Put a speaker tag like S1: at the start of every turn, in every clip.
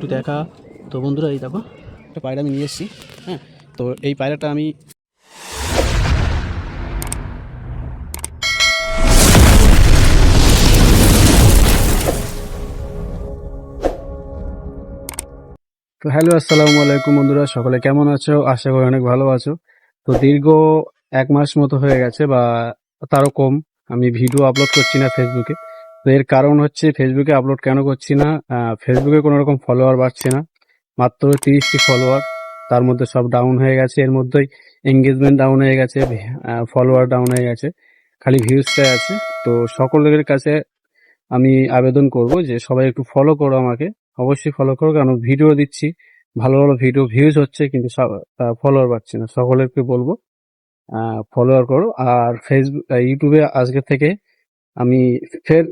S1: একটু দেখা। তো বন্ধুরা এই দেখো একটা পায়রা আমি নিয়ে এসেছি। হ্যাঁ, তো এই পায়রাটা আমি তো হ্যালো আসসালামু আলাইকুম বন্ধুরা, সকলে কেমন আছো? আশা করি অনেক ভালো আছো। তো দীর্ঘ 1 মাস মতো হয়ে গেছে বা তারও কম আমি ভিডিও আপলোড করছি না ফেসবুকে। তো এর কারণ হচ্ছে ফেসবুকে আপলোড কেন করছি না, ফেসবুকে কোনো রকম ফলোয়ার বাড়ছে না, মাত্র 30টি ফলোয়ার, তার মধ্যে সব ডাউন হয়ে গেছে। এর মধ্যেই এঙ্গেজমেন্ট ডাউন হয়ে গেছে, ফলোয়ার ডাউন হয়ে গেছে, খালি ভিউজটাই আছে। তো সকলের কাছে আমি আবেদন করব যে সবাই একটু ফলো করো আমাকে, অবশ্যই ফলো করো, কারণ ভিডিও দিচ্ছি, ভালো ভালো ভিডিও ভিউজ হচ্ছে, কিন্তু ফলোয়ার পাচ্ছি না। সকলেরকে বলবো ফলোয়ার করো। আর ফেসবুক ইউটিউবে আজকে থেকে আমি ফের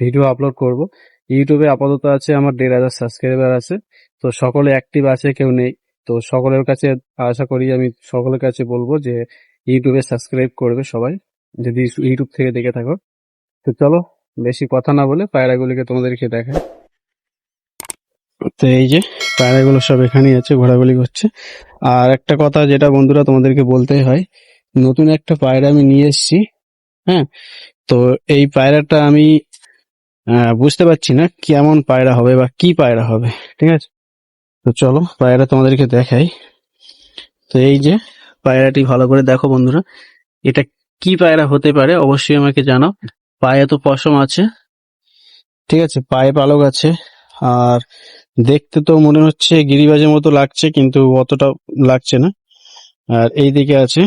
S1: ভিডিও আপলোড করব। ইউটিউবে আপাতত আছে আমার 1,500 সাবস্ক্রাইবার আছে। তো সকলে অ্যাক্টিভ আছে, কেউ নেই। তো সকলের কাছে আশা করি, আমি সকলের কাছে বলবো যে ইউটিউবে সাবস্ক্রাইব করবে সবাই, যদি ইউটিউব থেকে দেখে থাকো। তো চলো, বেশি কথা না বলে পায়রাগুলিকে তোমাদেরকে দেখাই। তো এই যে পায়রাগুলো সব এখানেই আছে, ঘোরাঘুরি করছে। আর একটা কথা যেটা বন্ধুরা তোমাদেরকে বলতেই হয়, নতুন একটা পায়রা আমি নিয়ে এসেছি। হ্যাঁ, তো এই পায়রাটা আমি বুঝতে পারছি না কেমন পায়রা হবে বা কি পায়রা হবে। ঠিক আছে, তো চলো পায়রা তোমাদেরকে দেখাই। তো এই যে পায়রাটি ভালো করে দেখো বন্ধুরা, এটা কি পায়রা হতে পারে অবশ্যই আমাকে জানাও। পায়ে তো পশম আছে, ঠিক আছে, পায়ে পালক আছে। আর দেখতে তো মনে হচ্ছে গিরিবাজের মতো লাগছে, কিন্তু অতটা লাগছে না। আর এই দিকে আছে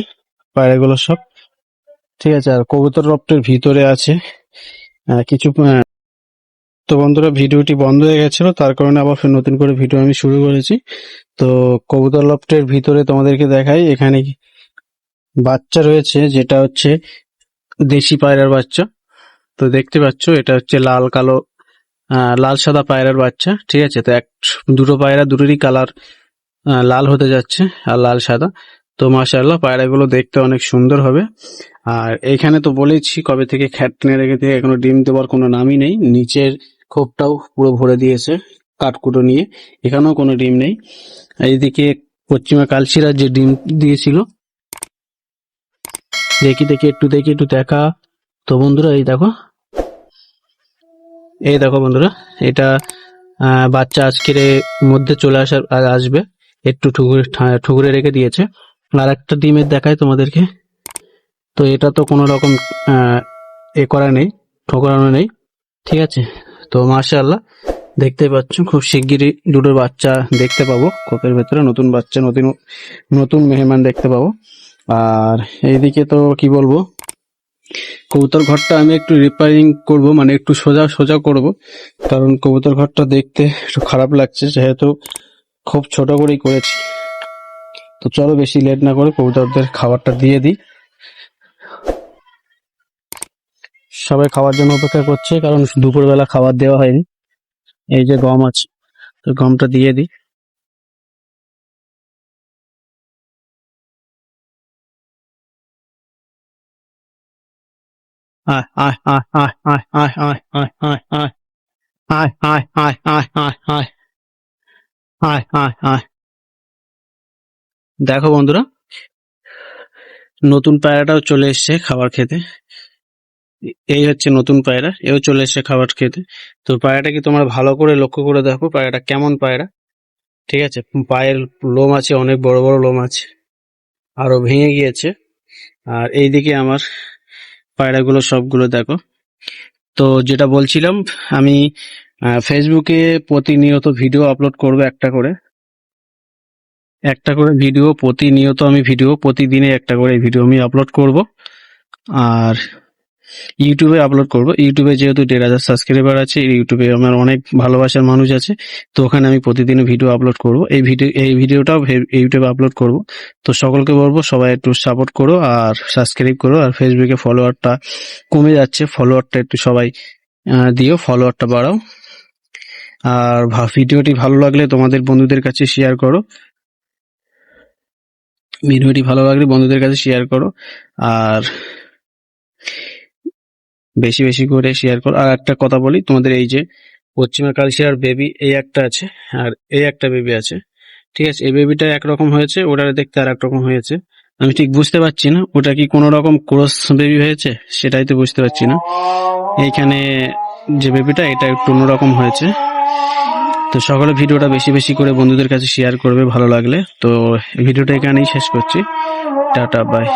S1: পায়রাগুলো সব, ঠিক আছে। আর কবুতর লফটের ভিতরে আছে কিছু। তো বন্ধুরা ভিডিওটি বন্ধ হয়ে গেছিল, তার কারণে আবার ফের নতুন করে ভিডিও আমি শুরু করেছি। তো কবুতর লফটের ভিতরে তোমাদেরকে দেখাই, এখানে বাচ্চা রয়েছে, যেটা হচ্ছে দেশি পায়রার বাচ্চা। তো দেখতে পাচ্ছ এটা হচ্ছে লাল কালো, লাল সাদা পায়রার বাচ্চা। ঠিক আছে, তো দুটো পায়রা, দুটোরই কালার লাল হতে যাচ্ছে আর লাল সাদা। তো মাশাআল্লাহ পায়রাগুলো দেখতে অনেক সুন্দর হবে। আর এখানে তো বলেছি কবে থেকে খ্যাট টেনে রেখে থেকে এখনো ডিম দেওয়ার কোনো নামই নেই। নিচের খোপটাও পুরো ভরে দিয়েছে কাঠকুটো নিয়ে, এখানেও কোনো ডিম নেই। এইদিকে পশ্চিমা কালচিরা যে ডিম দিয়েছিল, দেখি একটু দেখা। তো বন্ধুরা এই দেখো বন্ধুরা, এটা বাচ্চা আজকের মধ্যে চলে আসবে। একটু ঠুকুরে রেখে দিয়েছে। আর একটা ডিমের দেখায় তোমাদেরকে। তো এটা তো কোনো রকম এ করা নেই, ঠোকরানো নেই। ঠিক আছে, তো মাশাআল্লাহ দেখতেই পাচ্ছ, খুব শিগগিরই দুটোর বাচ্চা দেখতে পাবো খোপের ভেতরে, নতুন বাচ্চা, নতুন নতুন মেহমান দেখতে পাবো। আর এইদিকে তো কি বলবো, কবুতর ঘরটা আমি একটু রিপেয়ারিং করব, মানে একটু সোজা সোজা করব, কারণ কবুতর ঘরটা দেখতে একটু খারাপ লাগছে, যেহেতু খুব ছোট করেই করেছি। তো চলো বেশি লেট না করে কবুতরদের খাবারটা দিয়ে দিই। সবাই খাওয়ার জন্য অপেক্ষা করছে, কারণ দুপুরবেলা খাবার দেওয়া হয়নি। এই যে গম আছে, তো গমটা দিয়ে দিই। আয় আয় আয় আয় আয় আয় আয় আয় আয় আয় আয় আয় আয় আয় আয় আয় আয় আয় আয়। দেখো বন্ধুরা, নতুন পায়রাটাও চলে এসছে খাবার খেতে। এই হচ্ছে নতুন পায়রা, এও চলে এসছে খাবার খেতে। তো পায়রাটাকে তোমরা ভালো করে লক্ষ্য করে দেখো, পায়রাটা কেমন পায়রা। ঠিক আছে, পায়ের লোম আছে, অনেক বড় বড় লোম আছে, আরো ভেঙে গিয়েছে। আর এইদিকে আমার পায়রাগুলো সবগুলো দেখো। তো যেটা বলছিলাম, আমি ফেসবুকে প্রতিনিয়ত ভিডিও আপলোড করব, একটা করে ভিডিও প্রতিনিয়ত, আমি ভিডিও প্রতিদিনে একটা করে ভিডিও আমি আপলোড করব। আর ইউটিউবে আপলোড করব। ইউটিউবে যেহেতু 1,500 সাবস্ক্রাইবার আছে, ইউটিউবে আমার অনেক ভালোবাসার মানুষ আছে, তো ওখানে আমি প্রতিদিন ভিডিও আপলোড করব। এই ভিডিওটাও ইউটিউবে আপলোড করব। তো সকলকে বলবো সবাই একটু সাপোর্ট করো আর সাবস্ক্রাইব করো। আর ফেসবুকে ফলোয়ারটা কমে যাচ্ছে, ফলোয়ারটা একটু সবাই দিও, ফলোয়ারটা বাড়াও। আর ভিডিওটি ভালো লাগলে তোমাদের বন্ধুদের কাছে শেয়ার করো, আর বেশি বেশি করে শেয়ার করো। আর একটা কথা বলি তোমাদের, এই যে পশ্চিমা কালশিয়ার বেবি এই একটা আছে, আর এই একটা বেবি আছে। ঠিক আছে, এই বেবিটা একরকম হয়েছে, ওটা দেখতে আর একরকম হয়েছে। আমি ঠিক বুঝতে পারছি না ওটা কি কোনো রকম ক্রস বেবি হয়েছে, সেটাই তো বুঝতে পারছি না। এইখানে যে বেবিটা এটা একটু অন্যরকম হয়েছে। তো সকলে ভিডিওটা বেশি বেশি করে বন্ধুদের কাছে শেয়ার করবে ভালো লাগলে। তো ভিডিওটা এখানেই শেষ করছি। Tata, by.